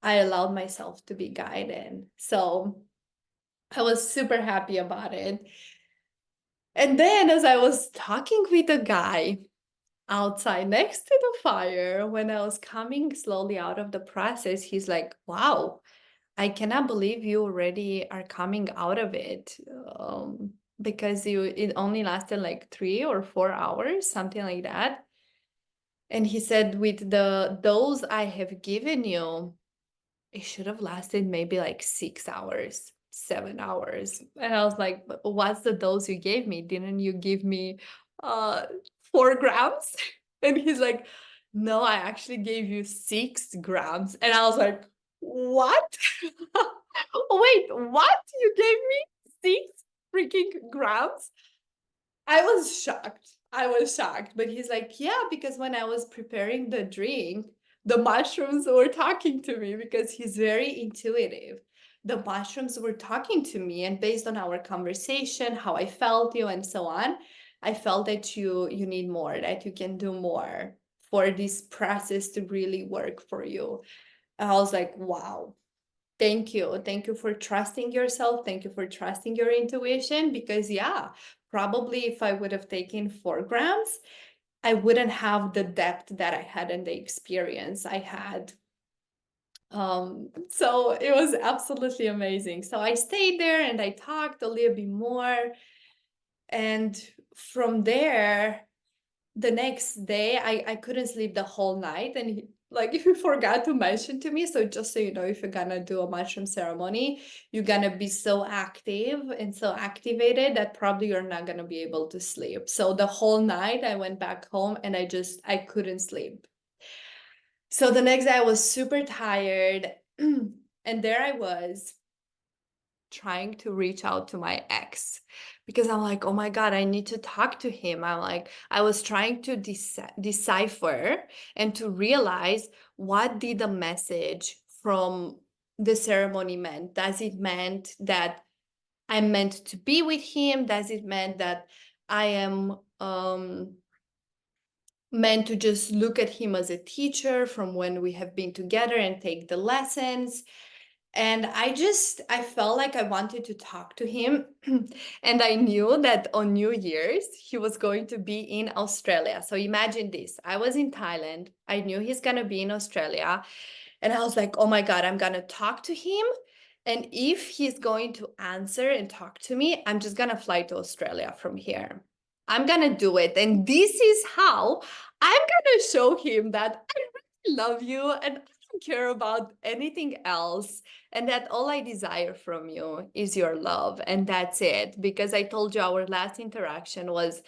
I allowed myself to be guided. So I was super happy about it. And then as I was talking with a guy outside next to the fire, when I was coming slowly out of the process, he's like, wow, I cannot believe you already are coming out of it. Because it only lasted like 3 or 4 hours, something like that. And he said, with the dose I have given you, it should have lasted maybe like 6 hours, 7 hours. And I was like, what's the dose you gave me? Didn't you give me uh 4 grams? And he's like, no, I actually gave you 6 grams. And I was like, what? Wait, what? You gave me 6 freaking grams? I was shocked. I was shocked. But he's like, yeah, because when I was preparing the drink, the mushrooms were talking to me because he's very intuitive. The mushrooms were talking to me, and based on our conversation, how I felt you, and so on, I felt that you need more, that you can do more for this process to really work for you. And I was like, wow, thank you. Thank you for trusting yourself. Thank you for trusting your intuition. Because, yeah, probably if I would have taken 4 grams, I wouldn't have the depth that I had and the experience I had. So it was absolutely amazing. So I stayed there and I talked a little bit more. And from there, the next day I couldn't sleep the whole night, and he forgot to mention to me, so just so you know, if you're gonna do a mushroom ceremony, you're gonna be so active and so activated that probably you're not gonna be able to sleep. So the whole night I went back home and I couldn't sleep. So the next day I was super tired and there I was trying to reach out to my ex because I'm like, oh my God, I need to talk to him. I was trying to decipher and to realize, what did the message from the ceremony meant? Does it meant that I'm meant to be with him? Does it mean that I am meant to just look at him as a teacher from when we have been together and take the lessons? And I felt like I wanted to talk to him. And I knew that on New Year's, he was going to be in Australia. So imagine this. I was in Thailand. I knew he's going to be in Australia. And I was like, oh my God, I'm going to talk to him. And if he's going to answer and talk to me, I'm just going to fly to Australia from here. I'm going to do it. And this is how I'm going to show him that I really love you and I don't care about anything else, and that all I desire from you is your love, and that's it. Because I told you our last interaction was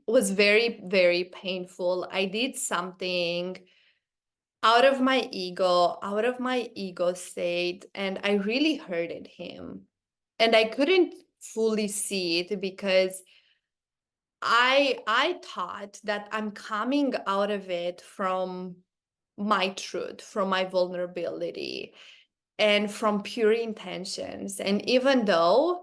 very, very painful. I did something out of my ego state, and I really hurted him. And I couldn't fully see it because I thought that I'm coming out of it from my truth, from my vulnerability, and from pure intentions. And even though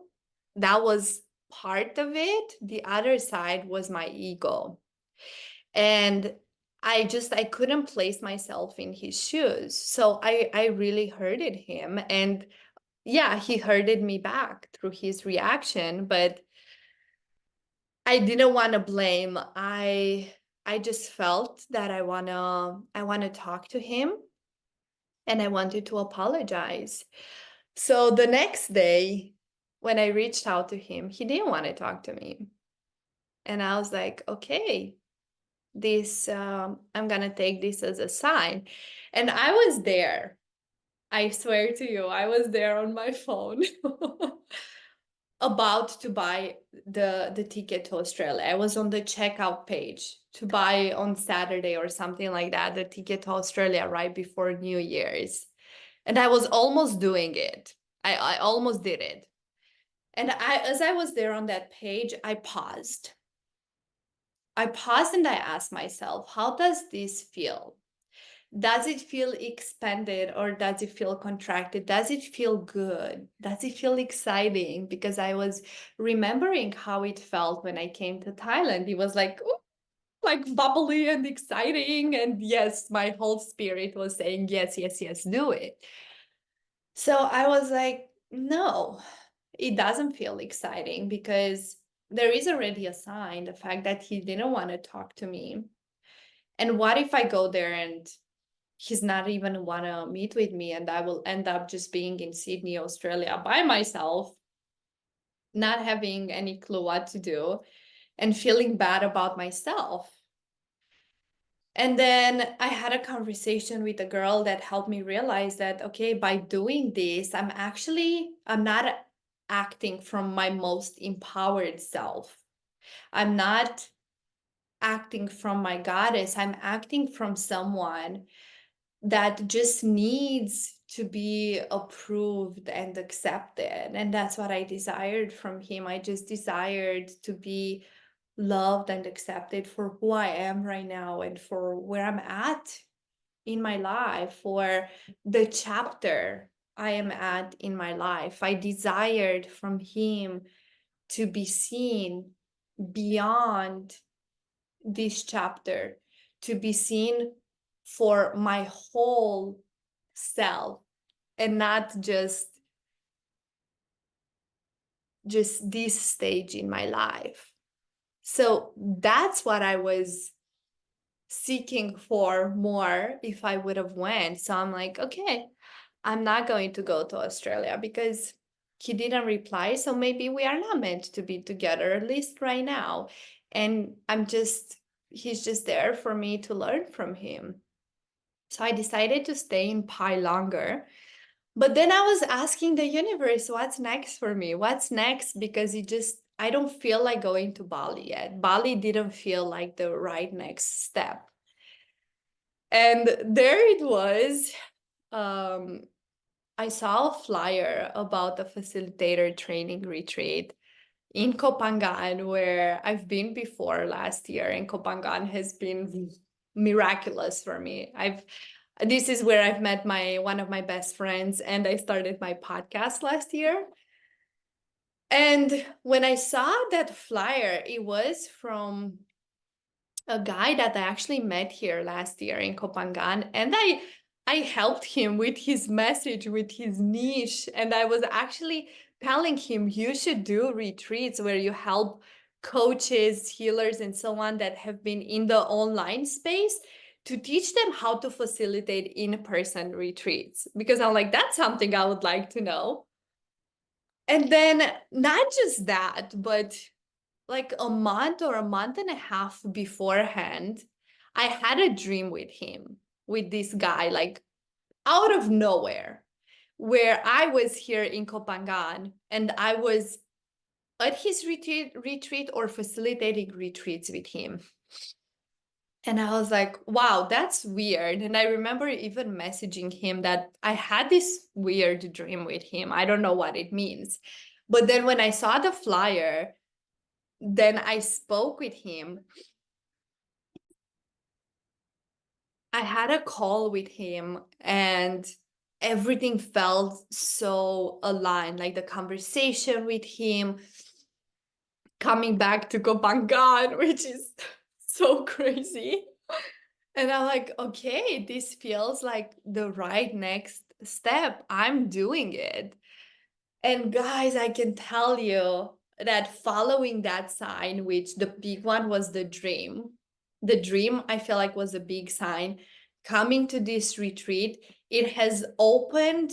that was part of it, the other side was my ego. And I couldn't place myself in his shoes. So I really hurted him. And yeah, he hurted me back through his reaction, but I didn't want to blame. I just felt that I wanna talk to him, and I wanted to apologize. So the next day, when I reached out to him, he didn't want to talk to me. And I was like, okay, I'm gonna take this as a sign. And I was there. I swear to you, I was there on my phone about to buy the ticket to Australia. I was on the checkout page to buy on Saturday or something like that, the ticket to Australia right before New Year's. And I was almost doing it. I almost did it. And as I was there on that page, I paused. I paused and I asked myself, how does this feel? Does it feel expanded or does it feel contracted? Does it feel good? Does it feel exciting? Because I was remembering how it felt when I came to Thailand. It was like, ooh, like bubbly and exciting. And yes, my whole spirit was saying, yes, yes, yes, do it. So I was like, no, it doesn't feel exciting because there is already a sign, the fact that he didn't want to talk to me. And what if I go there and he's not even want to meet with me and I will end up just being in Sydney, Australia by myself, not having any clue what to do and feeling bad about myself. And then I had a conversation with a girl that helped me realize that, okay, by doing this, I'm not acting from my most empowered self. I'm not acting from my goddess. I'm acting from someone that just needs to be approved and accepted. And that's what I desired from him. I just desired to be loved and accepted for who I am right now and for where I'm at in my life, for the chapter I am at in my life. I desired from him to be seen beyond this chapter, to be seen for my whole self and not just this stage in my life. So that's what I was seeking for more if I would have went. So I'm like, okay, I'm not going to go to Australia because he didn't reply. So maybe we are not meant to be together, at least right now. And he's just there for me to learn from him. So I decided to stay in Pi longer. But then I was asking the universe, what's next for me? What's next? Because I don't feel like going to Bali yet. Bali didn't feel like the right next step. And there it was. Um, I saw a flyer about the facilitator training retreat in Kopangan, where I've been before last year, and Kopangan has been miraculous for me. This is where I've met one of my best friends, and I started my podcast last year. And when I saw that flyer, it was from a guy that I actually met here last year in Kopangan, and I helped him with his message, with his niche, and I was actually telling him you should do retreats where you help coaches, healers, and so on that have been in the online space to teach them how to facilitate in-person retreats, because I'm like, that's something I would like to know. And then not just that, but like a month or a month and a half beforehand, I had a dream with him, with this guy, like out of nowhere, where I was here in Kopangan and I was at his retreat or facilitating retreats with him. And I was like, wow, that's weird. And I remember even messaging him that I had this weird dream with him. I don't know what it means. But then when I saw the flyer, then I spoke with him. I had a call with him and everything felt so aligned, like the conversation with him, coming back to Kopangan, which is so crazy. And I'm like, okay, this feels like the right next step. I'm doing it. And guys, I can tell you that following that sign, which the big one was the dream I feel like was a big sign. Coming to this retreat, it has opened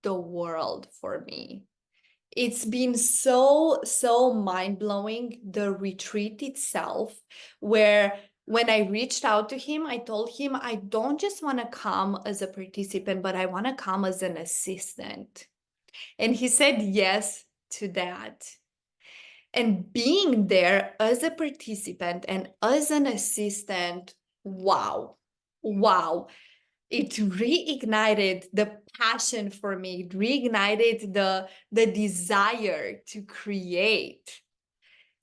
the world for me. It's been so mind-blowing, the retreat itself, where when I reached out to him, I told him I don't just want to come as a participant, but I want to come as an assistant. And he said yes to that. And being there as a participant and as an assistant, wow, wow. It reignited the passion for me. It reignited the desire to create.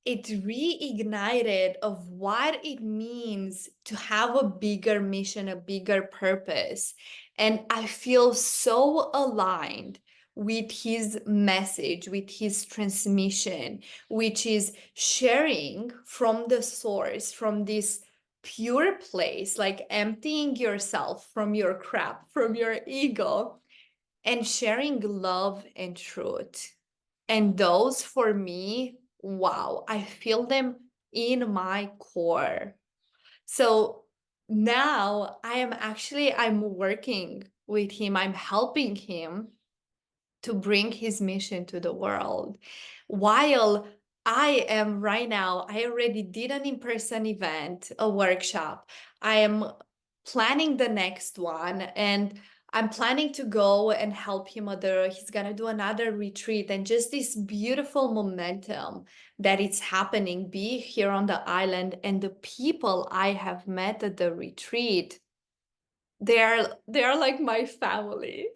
it reignited of what it means to have a bigger mission, a bigger purpose. And I feel so aligned with his message, with his transmission, which is sharing from the source, from this pure place, like emptying yourself from your crap, from your ego, and sharing love and truth. And those for me, wow, I feel them in my core. So now I'm working with him, I'm helping him to bring his mission to the world. While I am right now, I already did an in-person event, a workshop. I am planning the next one, and I'm planning to go and help him he's gonna do another retreat, and just this beautiful momentum that it's happening, be here on the island, and the people I have met at the retreat, they are like my family.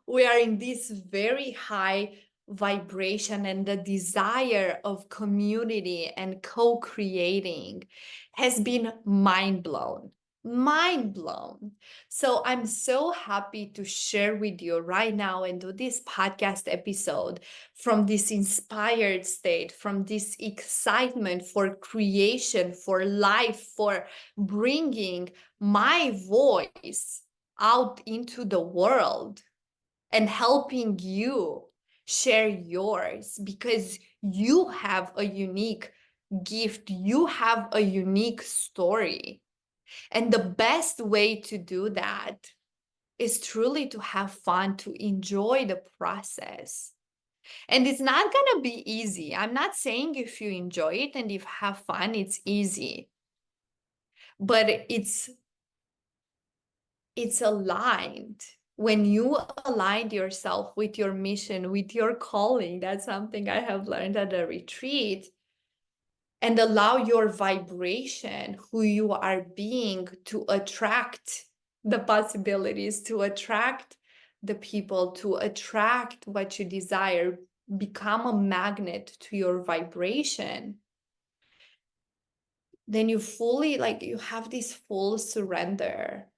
We are in this very high vibration, and the desire of community and co-creating has been mind blown. Mind blown. So I'm so happy to share with you right now and do this podcast episode from this inspired state, from this excitement for creation, for life, for bringing my voice out into the world and helping you share yours, because you have a unique gift, you have a unique story. And the best way to do that is truly to have fun, to enjoy the process. And it's not going to be easy. I'm not saying if you enjoy it and if you have fun, it's easy. But it's aligned. When you aligned yourself with your mission, with your calling, that's something I have learned at a retreat, and allow your vibration, who you are being, to attract the possibilities, to attract the people, to attract what you desire, become a magnet to your vibration, then you fully, like, you have this full surrender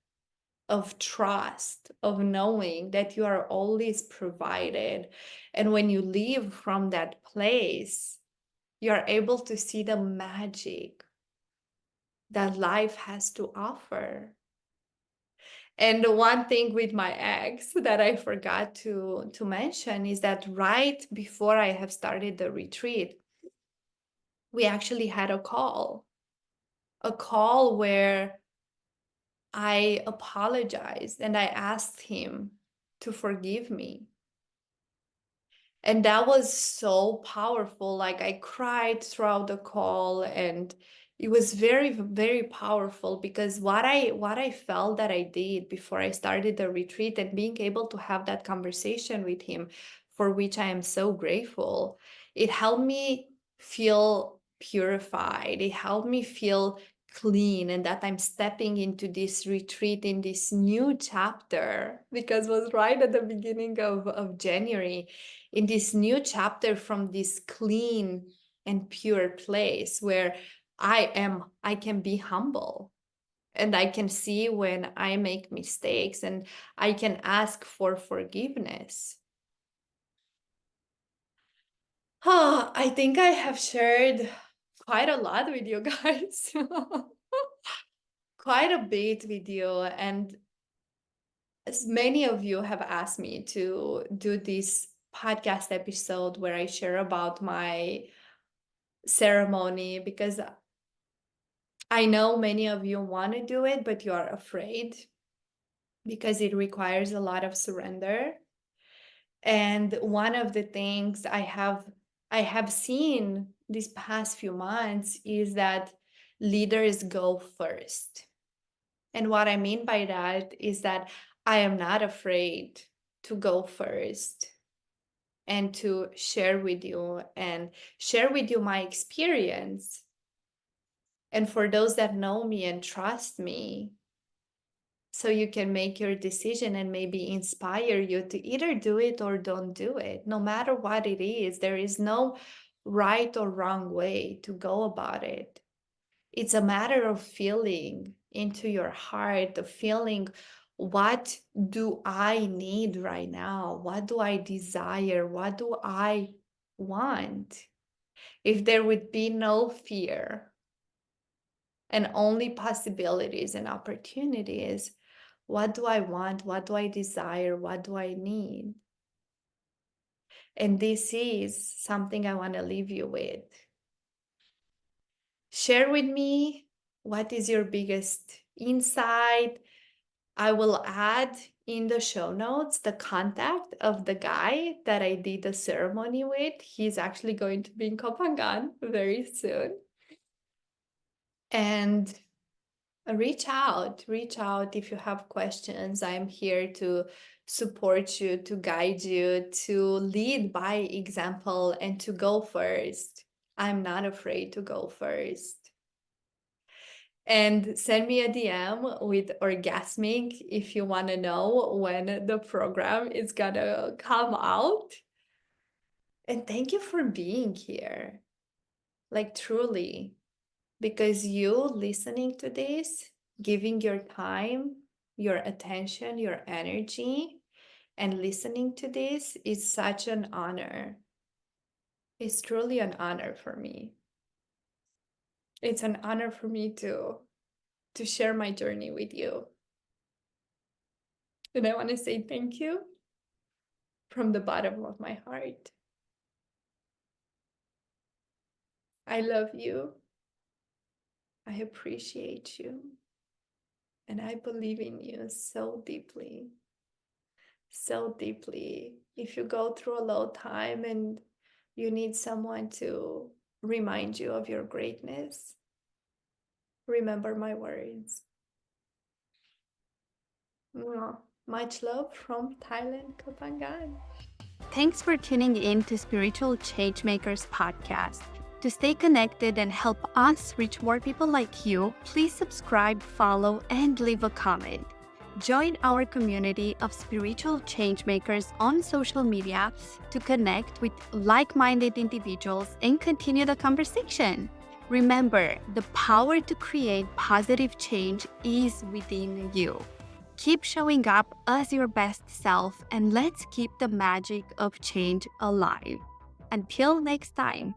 of trust, of knowing that you are always provided. And when you leave from that place, you are able to see the magic that life has to offer. And one thing with my ex that I forgot to mention is that right before I have started the retreat, we actually had a call where I apologized and I asked him to forgive me. And that was so powerful. Like, I cried throughout the call, and it was very, very powerful, because what I felt that I did before I started the retreat, and being able to have that conversation with him, for which I am so grateful, it helped me feel purified. It helped me feel clean, and that I'm stepping into this retreat in this new chapter, because it was right at the beginning of January, in this new chapter, from this clean and pure place where I can be humble, and I can see when I make mistakes, and I can ask for forgiveness. I think I have shared quite a lot with you guys. Quite a bit with you, and as many of you have asked me to do this podcast episode where I share about my ceremony, because I know many of you want to do it, but you are afraid because it requires a lot of surrender. And one of the things I have seen these past few months is that leaders go first. And what I mean by that is that I am not afraid to go first and to share with you my experience. And for those that know me and trust me, so you can make your decision and maybe inspire you to either do it or don't do it. No matter what it is, there is no right or wrong way to go about it. It's a matter of feeling into your heart, of feeling, what do I need right now? What do I desire? What do I want? If there would be no fear and only possibilities and opportunities, what do I want? What do I desire? What do I need? And this is something I want to leave you with. Share with me, what is your biggest insight? I will add in the show notes the contact of the guy that I did the ceremony with. He's actually going to be in Kopangan very soon. And reach out if you have questions. I'm here to support you, to guide you, to lead by example, and to go first. I'm not afraid to go first. And send me a DM with Orgasmic if you want to know when the program is gonna come out. And thank you for being here. Like, truly, because you listening to this, giving your time, your attention, your energy, and listening to this is such an honor. It's truly an honor for me. It's an honor for me to share my journey with you. And I want to say thank you from the bottom of my heart. I love you. I appreciate you. And I believe in you so deeply. So deeply. If you go through a low time and you need someone to remind you of your greatness, remember my words. Mwah. Much love from Thailand, Kapangan. Thanks for tuning in to Spiritual Changemakers podcast. To stay connected and help us reach more people like you, please subscribe, follow, and leave a comment. Join our community of spiritual changemakers on social media to connect with like-minded individuals and continue the conversation. Remember, the power to create positive change is within you. Keep showing up as your best self, and let's keep the magic of change alive. Until next time.